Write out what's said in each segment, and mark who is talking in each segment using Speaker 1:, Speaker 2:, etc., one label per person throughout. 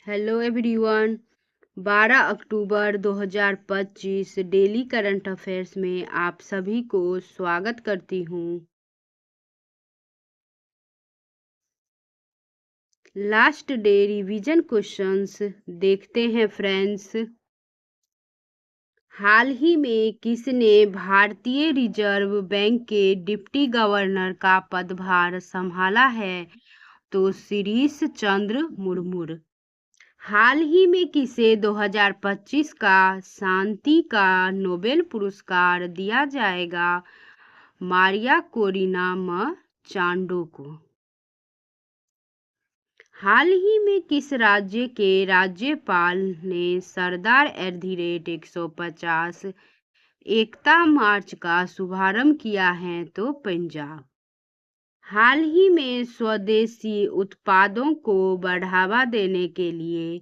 Speaker 1: Hello everyone. 12 अक्टूबर 2025 daily current affairs में आप सभी को स्वागत करती हूँ। लास्ट डे रिवीजन क्वेश्चंस देखते हैं फ्रेंड्स। हाल ही में किसने भारतीय रिजर्व बैंक के डिप्टी गवर्नर का पदभार संभाला है? तो शिरीष चंद्र मुर्मू। हाल ही में किसे 2025 का शांति का नोबेल पुरस्कार दिया जाएगा? मारिया कोरिना मचांडो को। हाल ही में किस राज्य के राज्यपाल ने सरदार @ 150 एकता मार्च का शुभारंभ किया है? तो पंजाब। हाल ही में स्वदेशी उत्पादों को बढ़ावा देने के लिए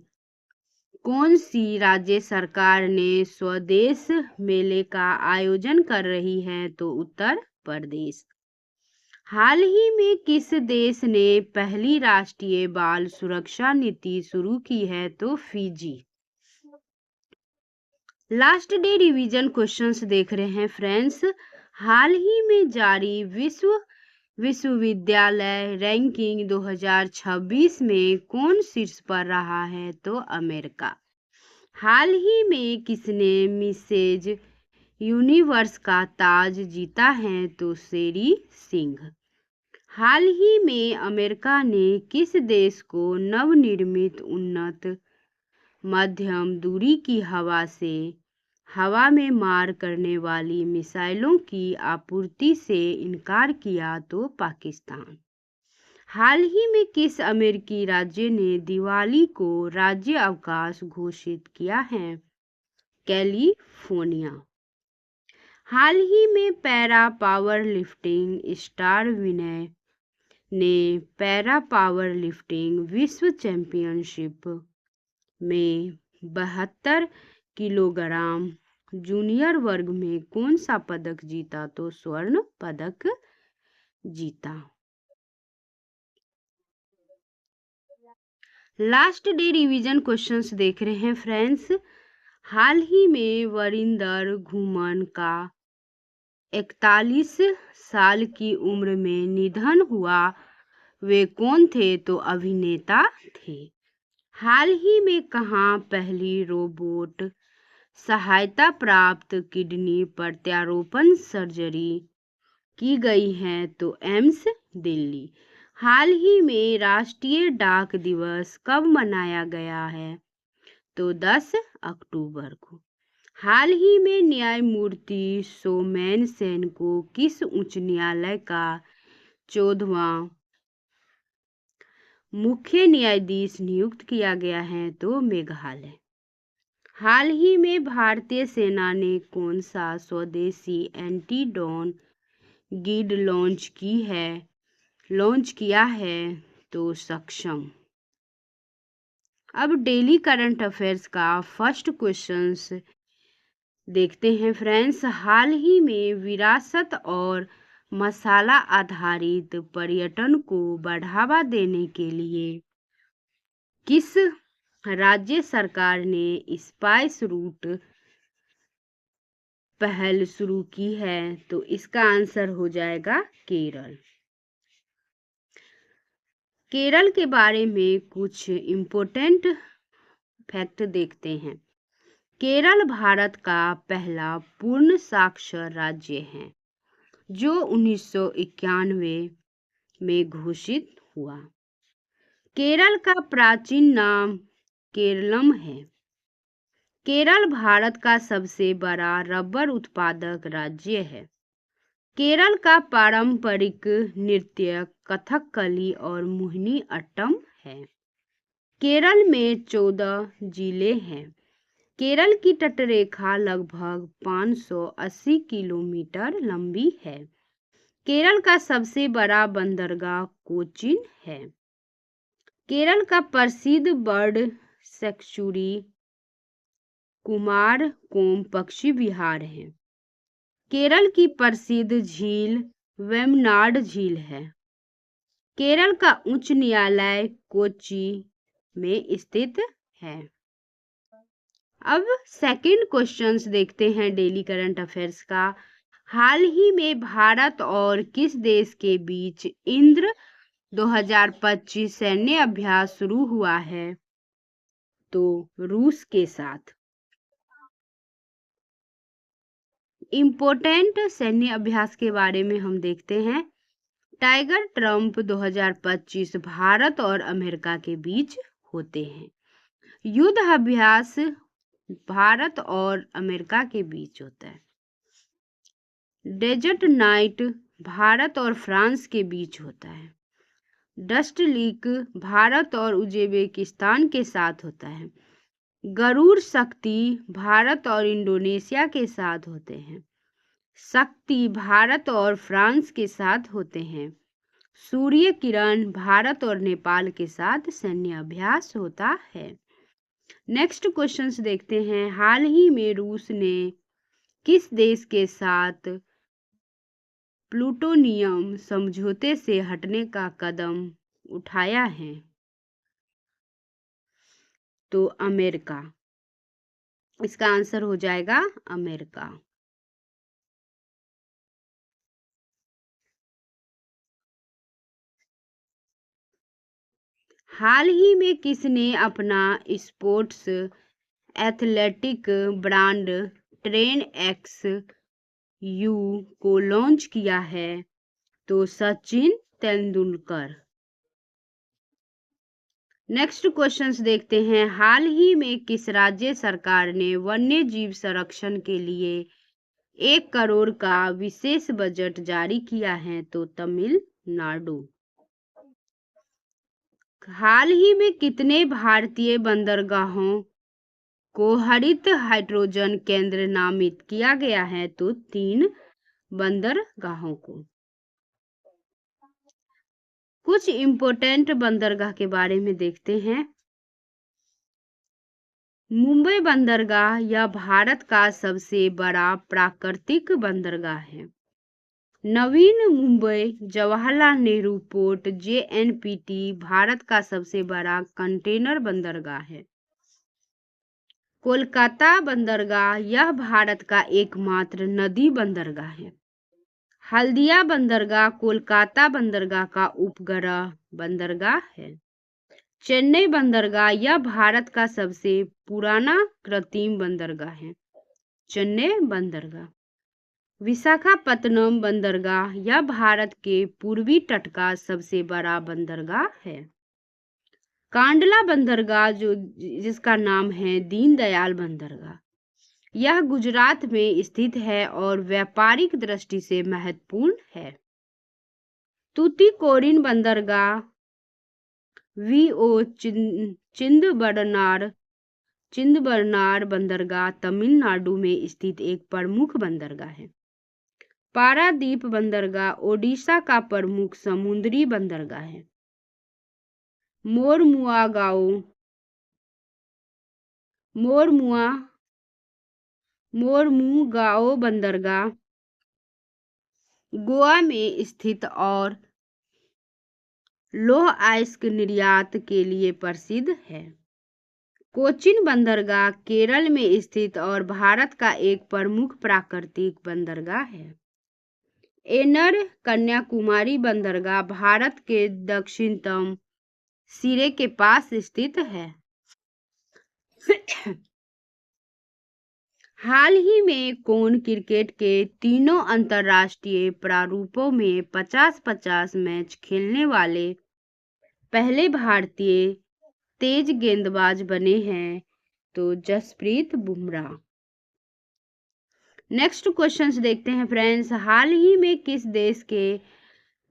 Speaker 1: कौन सी राज्य सरकार ने स्वदेश मेले का आयोजन कर रही है? तो उत्तर प्रदेश। हाल ही में किस देश ने पहली राष्ट्रीय बाल सुरक्षा नीति शुरू की है? तो Fiji. Last day revision questions देख रहे हैं फ्रेंड्स। हाल ही में जारी विश्वविद्यालय रैंकिंग 2026 में कौन शीर्ष पर रहा है? तो अमेरिका। हाल ही में किसने मिसेज यूनिवर्स का ताज जीता है? तो शेरी सिंह। हाल ही में अमेरिका ने किस देश को नवनिर्मित उन्नत मध्यम दूरी की हवा में मार करने वाली मिसाइलों की आपूर्ति से इनकार किया? तो पाकिस्तान। हाल ही में किस अमेरिकी राज्य ने दिवाली को राज्य अवकाश घोषित किया है? कैलिफोर्निया। हाल ही में पैरा पावर लिफ्टिंग स्टार विनय ने पैरा पावर लिफ्टिंग विश्व चैंपियनशिप में 72 किलोग्राम जूनियर वर्ग में कौन सा पदक जीता? तो स्वर्ण पदक जीता। लास्ट डे रिवीजन क्वेश्चंस देख रहे हैं फ्रेंड्स। हाल ही में वरिंदर घुमन का 41 साल की उम्र में निधन हुआ। वे कौन थे? तो अभिनेता थे। हाल ही में कहाँ पहली रोबोट सहायता प्राप्त किडनी प्रत्यारोपण सर्जरी की गई है? तो एम्स दिल्ली। हाल ही में राष्ट्रीय डाक दिवस कब मनाया गया है? तो 10 अक्टूबर को। हाल ही में न्यायमूर्ति सोमेन सेन को किस उच्च न्यायालय का 14वां मुख्य न्यायाधीश नियुक्त किया गया है? तो मेघालय। हाल ही में भारतीय सेना ने कौन सा स्वदेशी एंटी ड्रोन गिड लॉन्च किया है? तो सक्षम। अब डेली करंट अफेयर्स का फर्स्ट क्वेश्चंस देखते हैं फ्रेंड्स। हाल ही में विरासत और मसाला आधारित पर्यटन को बढ़ावा देने के लिए किस राज्य सरकार ने स्पाइस रूट पहल शुरू की है? तो इसका आंसर हो जाएगा केरल। केरल के बारे में कुछ इम्पोर्टेंट फैक्ट देखते हैं। केरल भारत का पहला पूर्ण साक्षर राज्य है जो 1991 में घोषित हुआ। केरल का प्राचीन नाम केरलम है। केरल भारत का सबसे बड़ा रबर उत्पादक राज्य है। केरल का पारंपरिक नृत्य कथकली और मोहिनी अट्टम है। केरल में 14 जिले हैं। केरल की तटरेखा लगभग 580 किलोमीटर लंबी है। केरल का सबसे बड़ा बंदरगाह कोचीन है। केरल का प्रसिद्ध बर्ड सेंचुरी कुमारकोम पक्षी विहार है। केरल की प्रसिद्ध झील वेम्बनाड झील है। केरल का उच्च न्यायालय कोच्चि में स्थित है। अब सेकंड क्वेश्चंस देखते हैं डेली करंट अफेयर्स का। हाल ही में भारत और किस देश के बीच इंद्र 2025 सैन्य अभ्यास शुरू हुआ है? तो रूस के साथ। इम्पोर्टेंट सैन्य अभ्यास के बारे में हम देखते हैं। टाइगर ट्रंप 2025 भारत और अमेरिका के बीच होते हैं। युद्ध अभ्यास भारत और अमेरिका के बीच होता है। डेजर्ट नाइट भारत और फ्रांस के बीच होता है। डस्ट लीक भारत और उज्बेकिस्तान के साथ होता है। गरुड़ शक्ति भारत और इंडोनेशिया के साथ होते हैं। शक्ति भारत और फ्रांस के साथ होते हैं। सूर्य किरण भारत और नेपाल के साथ सैन्य अभ्यास होता है। नेक्स्ट क्वेश्चंस देखते हैं। हाल ही में रूस ने किस देश के साथ प्लूटोनियम समझौते से हटने का कदम उठाया है? तो अमेरिका। इसका आंसर हो जाएगा अमेरिका। हाल ही में किसने अपना sports athletic brand train x you को लॉन्च किया है? तो सचिन तेंदुलकर। नेक्स्ट क्वेश्चंस देखते हैं। हाल ही में किस राज्य सरकार ने वन्य जीव संरक्षण के लिए 1 करोड़ का विशेष बजट जारी किया है? तो तमिलनाडु। हाल ही में कितने भारतीय बंदरगाहों को हरित हाइड्रोजन केंद्र नामित किया गया है? तो 3 बंदरगाहों को। कुछ इम्पोर्टेंट बंदरगाह के बारे में देखते हैं। मुंबई बंदरगाह यह भारत का सबसे बड़ा प्राकृतिक बंदरगाह है। नवीन मुंबई जवाहरलाल नेहरू पोर्ट JNPT भारत का सबसे बड़ा कंटेनर बंदरगाह है। कोलकाता बंदरगाह यह भारत का एकमात्र नदी बंदरगाह है। हल्दिया बंदरगाह कोलकाता बंदरगाह का उपग्रह बंदरगाह है। चेन्नई बंदरगाह यह भारत का सबसे पुराना कृत्रिम बंदरगाह है। चेन्नई बंदरगाह। विशाखापत्तनम बंदरगाह यह भारत के पूर्वी तट का सबसे बड़ा बंदरगाह है। कांडला बंदरगाह जिसका नाम है दीनदयाल बंदरगाह, यह गुजरात में स्थित है और व्यापारिक दृष्टि से महत्वपूर्ण है। तूतीकोरिन बंदरगाह VO चिंदबरनार बंदरगाह तमिलनाडु में स्थित एक प्रमुख बंदरगाह है। पारादीप बंदरगाह ओडिशा का प्रमुख समुद्री बंदरगाह है। मोरमुगाओ बंदरगाह गोवा में स्थित और लौह अयस्क निर्यात के लिए प्रसिद्ध है। कोचिन बंदरगाह केरल में स्थित और भारत का एक प्रमुख प्राकृतिक बंदरगाह है। एनर कन्याकुमारी बंदरगाह भारत के दक्षिणतम सिरे के पास स्थित है। हाल ही में कौन क्रिकेट के तीनों अंतर्राष्ट्रीय प्रारूपों में 50-50 मैच खेलने वाले पहले भारतीय तेज गेंदबाज बने हैं? तो जसप्रीत बुमराह। नेक्स्ट क्वेश्चंस देखते हैं फ्रेंड्स। हाल ही में किस देश के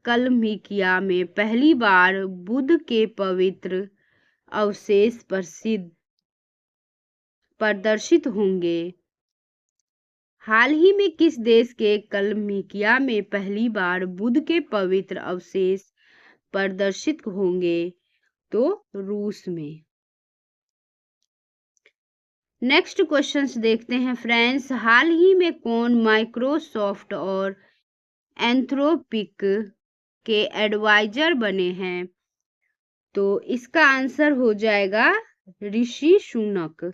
Speaker 1: कलमिकिया में पहली बार बुध के पवित्र अवशेष प्रदर्शित होंगे? हाल ही में किस देश के कलमिकिया में पहली बार बुध के पवित्र अवशेष प्रदर्शित होंगे? तो रूस में। नेक्स्ट क्वेश्चंस देखते हैं फ्रेंड्स। हाल ही में कौन माइक्रोसॉफ्ट और एंथ्रोपिक के एडवाइजर बने हैं? तो इसका आंसर हो जाएगा ऋषि सुनक।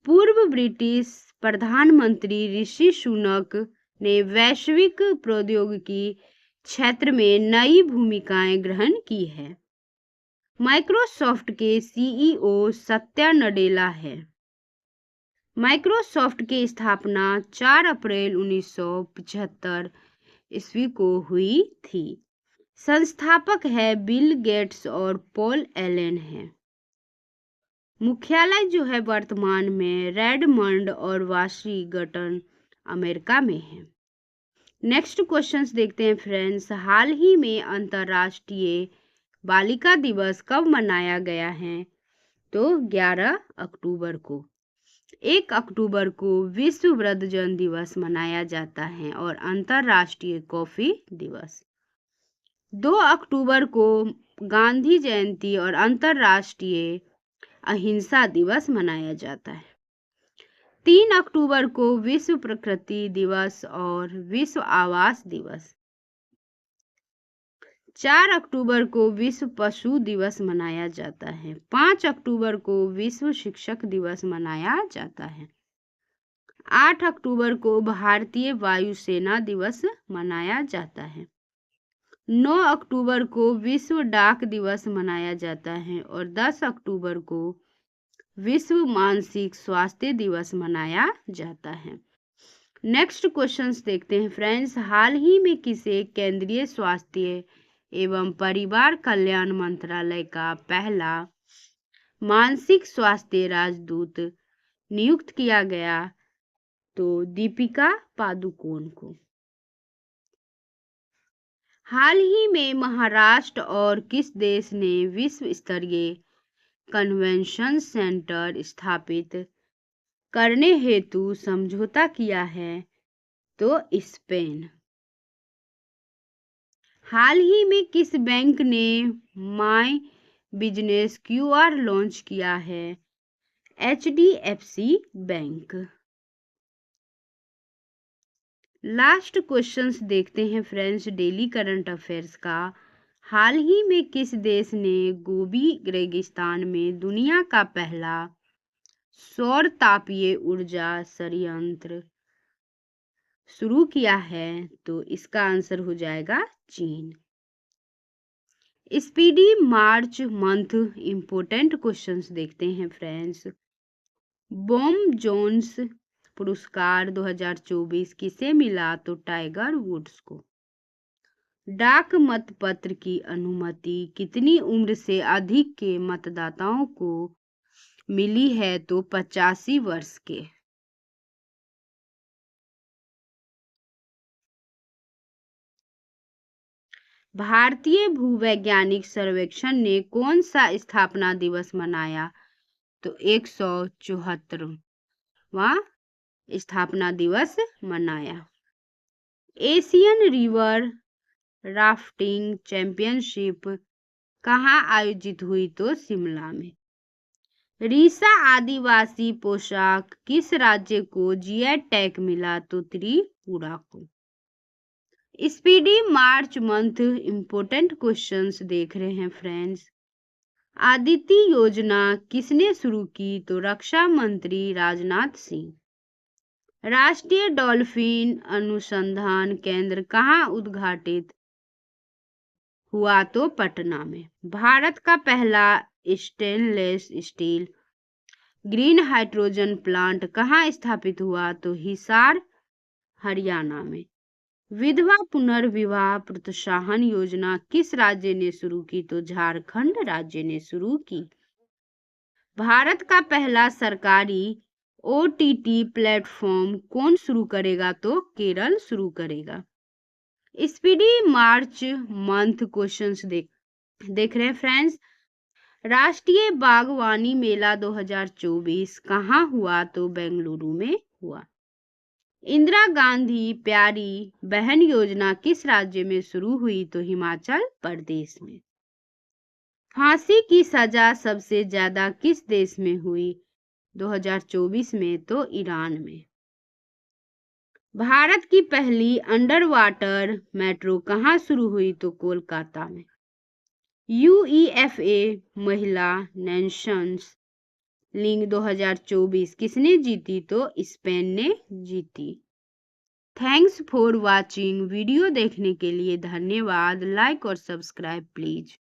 Speaker 1: पूर्व ब्रिटिश प्रधानमंत्री ऋषि सुनक ने वैश्विक प्रौद्योगिकी क्षेत्र में नई भूमिकाएं ग्रहण की है। माइक्रोसॉफ्ट के सीईओ सत्या नडेला है। माइक्रोसॉफ्ट की स्थापना 4 अप्रैल 1975 ईस्वी को हुई थी। संस्थापक है बिल गेट्स और पॉल एलन है। मुख्यालय जो है वर्तमान में रेडमंड और वाशिंगटन अमेरिका में है। नेक्स्ट क्वेश्चंस देखते हैं फ्रेंड्स। हाल ही में अंतर्राष्ट्रीय बालिका दिवस कब मनाया गया है? तो 11 अक्टूबर को। 1 अक्टूबर को विश्व वृद्धजन दिवस मनाया जाता है और अंतर्राष्ट्रीय कॉफी दिवस। 2 अक्टूबर को गांधी जयंती और अंतर्राष्ट्रीय अहिंसा दिवस मनाया जाता है। 3 अक्टूबर को विश्व प्रकृति दिवस और विश्व आवास दिवस। 4 अक्टूबर को विश्व पशु दिवस मनाया जाता है। 5 अक्टूबर को विश्व शिक्षक दिवस मनाया जाता है। 8 अक्टूबर को भारतीय वायुसेना दिवस मनाया जाता है। 9 अक्टूबर को विश्व डाक दिवस मनाया जाता है और 10 अक्टूबर को विश्व मानसिक स्वास्थ्य दिवस मनाया जाता है। नेक्स्ट क्वेश्चंस देखते हैं फ्रेंड्स। हाल ही में किसे केंद्रीय स्वास्थ्य एवं परिवार कल्याण मंत्रालय का पहला मानसिक स्वास्थ्य राजदूत नियुक्त किया गया? तो दीपिका पादुकोण को। हाल ही में महाराष्ट्र और किस देश ने विश्व स्तरीय कन्वेंशन सेंटर स्थापित करने हेतु समझौता किया है? तो स्पेन। हाल ही में किस बैंक ने माय बिजनेस क्यूआर लॉन्च किया है? HDFC bank. लास्ट क्वेश्चंस देखते हैं फ्रेंड्स डेली करंट अफेयर्स का। हाल ही में किस देश ने गोबी रेगिस्तान में दुनिया का पहला सौर तापीय ऊर्जा संयंत्र शुरू किया है? तो इसका आंसर हो जाएगा चीन। Speedy March month important questions देखते हैं फ्रेंड्स। बॉम जोन्स पुरस्कार 2024 किसे मिला? तो टाइगर वुड्स को। डाक मतपत्र की अनुमति कितनी उम्र से अधिक के मतदाताओं को मिली है? तो 85 वर्ष के। भारतीय भूवैज्ञानिक सर्वेक्षण ने कौन सा स्थापना दिवस मनाया? तो 174वां स्थापना दिवस मनाया। एशियन रिवर राफ्टिंग चैंपियनशिप कहाँ आयोजित हुई? तो शिमला में। रीसा आदिवासी पोशाक किस राज्य को जीआई टैग मिला? तो त्रिपुरा को। Speedy March month important questions देख रहे हैं फ्रेंड्स। आदित्य योजना किसने शुरू की? तो रक्षा मंत्री राजनाथ सिंह। राष्ट्रीय डॉल्फिन अनुसंधान केंद्र कहाँ उद्घाटित हुआ? तो पटना में। भारत का पहला stainless steel green hydrogen plant कहाँ स्थापित हुआ? तो हिसार हरियाणा में। विधवा पुनर्विवाह प्रोत्साहन योजना किस राज्य ने शुरू की? तो झारखंड राज्य ने शुरू की। भारत का पहला सरकारी OTT प्लेटफॉर्म कौन शुरू करेगा? तो केरल शुरू करेगा। स्पीडी मार्च मंथ क्वेश्चंस देख रहे हैं फ्रेंड्स। राष्ट्रीय बागवानी मेला 2024 कहाँ हुआ? तो बेंगलुरु में हुआ। इंदिरा गांधी प्यारी बहन योजना किस राज्य में शुरू हुई? तो हिमाचल प्रदेश में। फांसी की सजा सबसे ज्यादा किस देश में हुई? 2024 में तो ईरान में। भारत की पहली अंडर वाटर मेट्रो कहाँ शुरू हुई? तो कोलकाता में। UEFA महिला नेशंस लीग 2024 किसने जीती? तो स्पेन ने जीती। Thanks for watching. वीडियो देखने के लिए धन्यवाद। लाइक और सब्सक्राइब प्लीज।